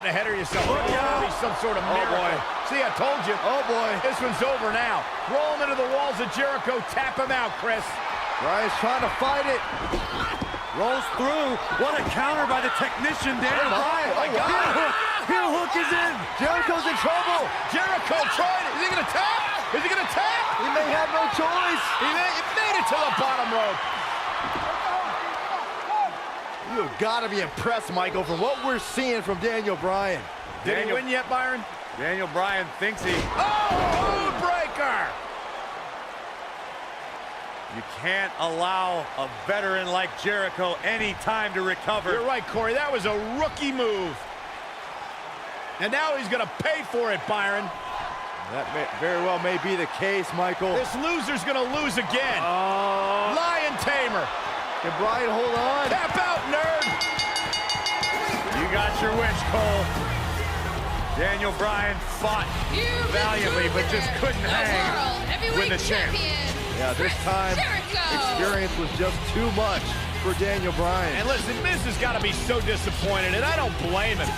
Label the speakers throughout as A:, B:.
A: getting ahead of yourself. There's gotta be some sort of miracle. See, I told you.
B: Oh, boy.
A: This one's over now. Roll him into the walls of Jericho. Tap him out, Chris.
B: Bryan's trying to fight it. Rolls through. What a counter by the technician, Daniel Bryan.
A: Oh, my God.
B: Heel hook is in. Jericho's in trouble.
A: Jericho tried it. Is he going to tap? Is he going to tap?
B: He may have no choice.
A: He made it to the bottom rope.
B: You've got to be impressed, Michael, from what we're seeing from Daniel Bryan.
A: Did he win yet, Byron?
C: Daniel Bryan thinks he...
A: Oh, breaker!
C: You can't allow a veteran like Jericho any time to recover.
A: You're right, Corey. That was a rookie move. And now he's going to pay for it, Byron.
B: That very well may be the case, Michael.
A: This loser's going to lose again. Lion Tamer.
B: Can Bryan hold on?
A: Tap out, nerd.
C: You got your wish, Cole. Daniel Bryan fought valiantly, but just couldn't hang with the champ.
B: Yeah, this time, experience was just too much for Daniel Bryan.
A: And listen, Miz has got to be so disappointed, and I don't blame him.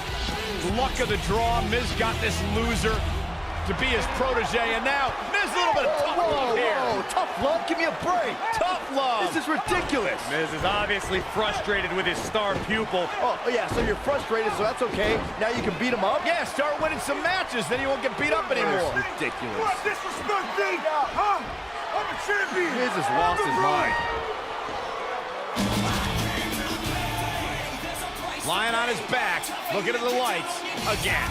A: Luck of the draw, Miz got this loser to be his protege, and now Miz a little bit of tough love here.
B: Whoa, tough love? Give me a break.
A: Tough love.
B: This is ridiculous.
C: Miz is obviously frustrated with his star pupil.
B: Oh, yeah, so you're frustrated, so that's okay. Now you can beat him up?
A: Yeah, start winning some matches, then you won't get beat up anymore.
B: That's ridiculous.
D: What disrespect me? Huh? I'm a champion.
B: Miz has lost his mind.
A: Lying on his back, looking at the lights again.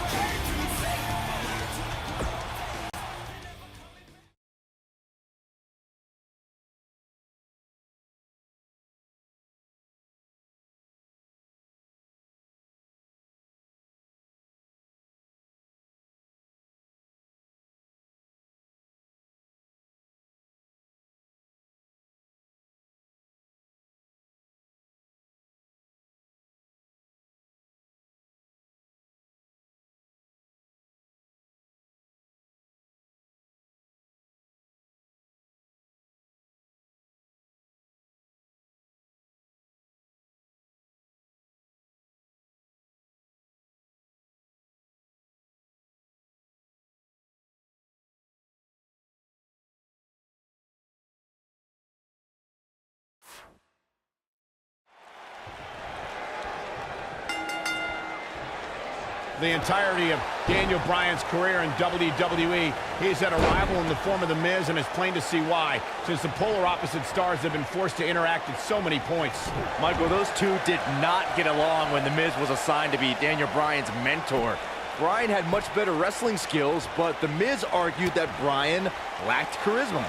A: The entirety of Daniel Bryan's career in WWE, he's had a rival in the form of The Miz, and it's plain to see why, since the polar opposite stars have been forced to interact at so many points.
E: Michael, those two did not get along when The Miz was assigned to be Daniel Bryan's mentor.
B: Bryan had much better wrestling skills, but The Miz argued that Bryan lacked charisma.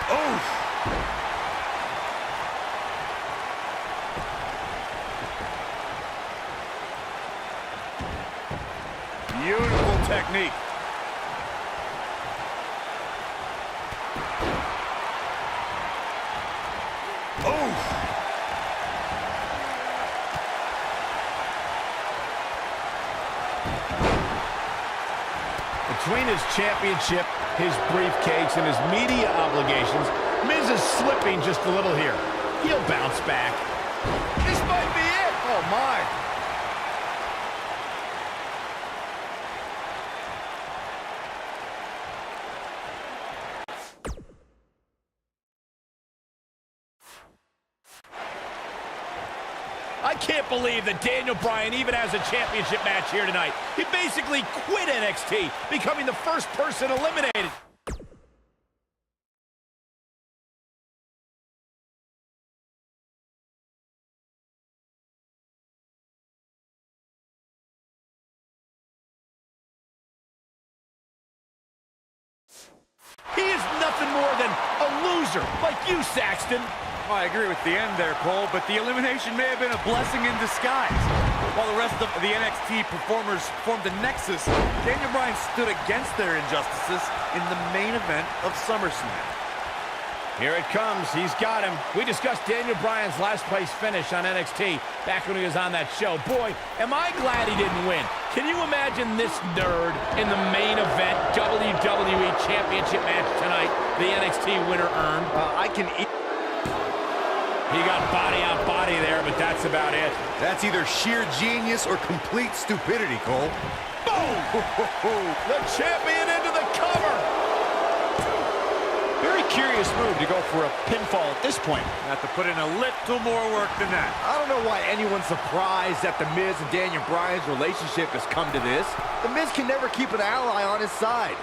C: Oh! Beautiful technique. Oh!
A: Between his championship, his briefcase, and his media obligations, Miz is slipping just a little here. He'll bounce back. This might be it. Oh, my. I can't believe that Daniel Bryan even has a championship match here tonight. He basically quit NXT, becoming the first person eliminated. He is nothing more than a loser, like you, Saxton.
C: Oh, I agree with the end there, Cole, but the elimination may have been a blessing in disguise. While the rest of the NXT performers formed a nexus, Daniel Bryan stood against their injustices in the main event of SummerSlam.
A: Here it comes. He's got him. We discussed Daniel Bryan's last place finish on NXT back when he was on that show. Boy, am I glad he didn't win. Can you imagine this nerd in the main event WWE Championship match tonight the NXT winner earned?
B: I can
A: He got body on body there, but that's about it.
B: That's either sheer genius or complete stupidity, Cole.
A: Boom! The champion into the cover.
E: Very curious move to go for a pinfall at this point.
C: Have to put in a little more work than that.
E: I don't know why anyone's surprised that The Miz and Daniel Bryan's relationship has come to this. The Miz can never keep an ally on his side.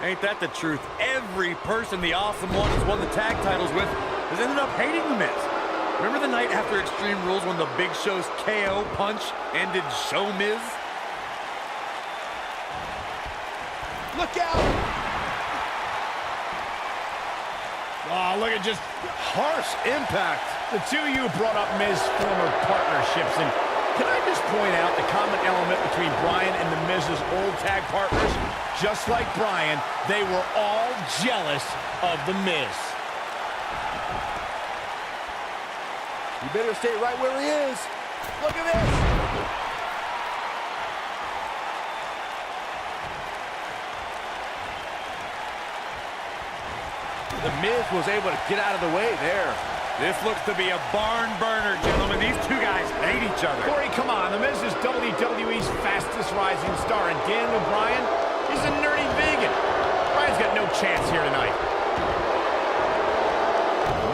C: Ain't that the truth? Every person the Awesome One has won the tag titles with has ended up hating The Miz. Remember the night after Extreme Rules when the Big Show's KO punch ended Show Miz?
A: Look out! Oh, look at just
B: Harsh impact.
A: the two of you brought up Miz former partnerships, and can I just point out the common element between Bryan and the Miz's old tag partners? Just like Bryan, they were all jealous of the Miz.
E: You better stay right where he is.
A: Look at this!
E: The Miz was able to get out of the way there.
C: This looks to be a barn burner, gentlemen. These two guys hate each other.
A: Corey, come on. The Miz is WWE's fastest rising star, and Daniel Bryan is a nerdy vegan. Bryan's got no chance here tonight.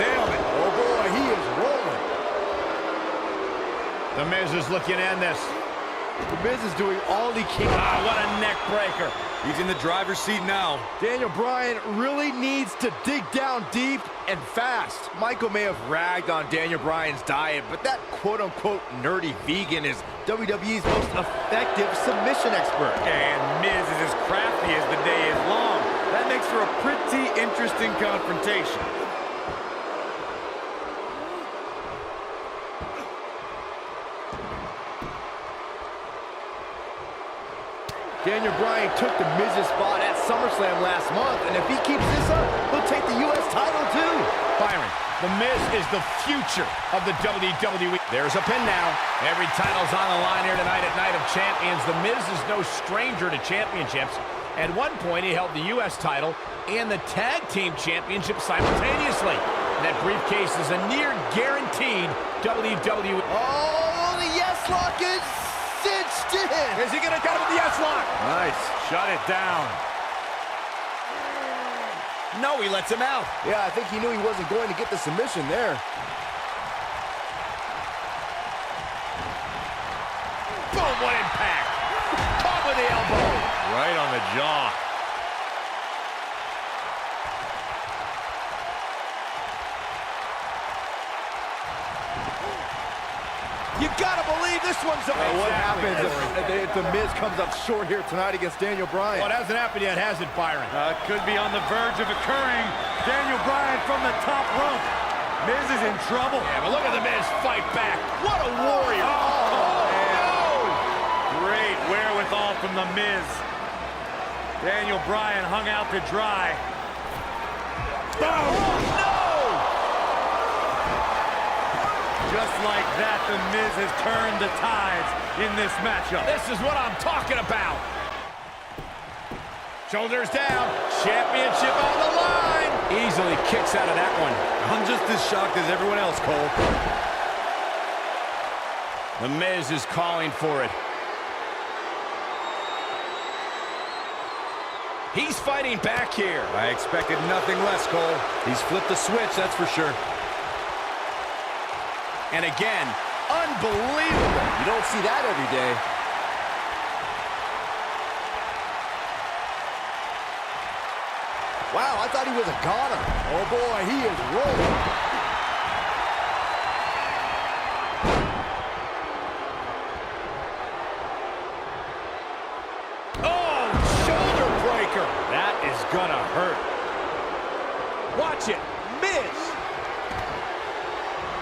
B: Nailed it. Oh, boy, he is rolling.
A: The Miz is looking to end this.
E: The Miz is doing all he can.
A: Ah, what a neck breaker.
C: He's in the driver's seat now.
E: Daniel Bryan really needs to dig down deep and fast. Michael may have ragged on Daniel Bryan's diet, but that quote-unquote nerdy vegan is WWE's most effective submission expert.
C: And Miz is as crafty as the day is long. That makes for a pretty interesting confrontation.
E: Daniel Bryan took the Miz's spot at SummerSlam last month, and if he keeps this up, he'll take the U.S. title too.
A: Byron, the Miz is the future of the WWE. There's a pin now. Every title's on the line here tonight at Night of Champions. The Miz is no stranger to championships. At one point, he held the U.S. title and the Tag Team Championship simultaneously. That briefcase is a near guaranteed WWE.
E: Oh, the yes lock is cinched in.
A: Is he gonna get him with the S-lock?
C: Nice. Shut it down.
A: No, he lets him out.
E: Yeah, I think he knew he wasn't going to get the submission there.
A: Boom, what impact. Caught with the elbow.
C: Right on the jaw.
A: You gotta believe this one's over.
E: What happens if the Miz comes up short here tonight against Daniel Bryan?
A: Well, it hasn't happened yet, has it, Byron?
C: Could be on the verge of occurring. Daniel Bryan from the top rope. Miz is in trouble.
A: Yeah, but look at the Miz fight back. What a warrior.
C: Oh, great wherewithal from the Miz. Daniel Bryan hung out to dry. Boom!
A: No!
C: Just like that, the Miz has turned the tides in this matchup.
A: This is what I'm talking about. Shoulders down. Championship on the line. Easily kicks out of that one.
B: I'm just as shocked as everyone else, Cole.
A: The Miz is calling for it. He's fighting back here.
B: I expected nothing less, Cole. He's flipped the switch, that's for sure.
A: And again, unbelievable.
E: You don't see that every day. Wow, I thought he was a goner. Oh boy, he is rolling.
A: Oh, shoulder breaker.
C: That is gonna hurt.
A: Watch it. Miz.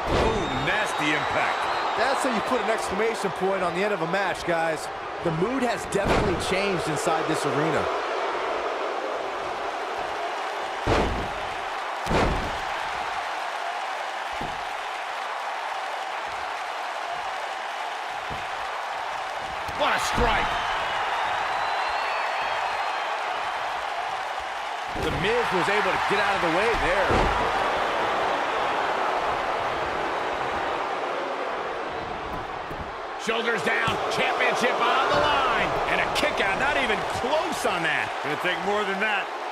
C: Ooh, nasty impact.
E: That's how you put an exclamation point on the end of a match, guys. The mood has definitely changed inside this arena.
A: What a strike.
E: The Miz was able to get out of the way there.
A: Shoulders down, championship on the line. And a kick out, not even close on that.
C: Gonna take more than that.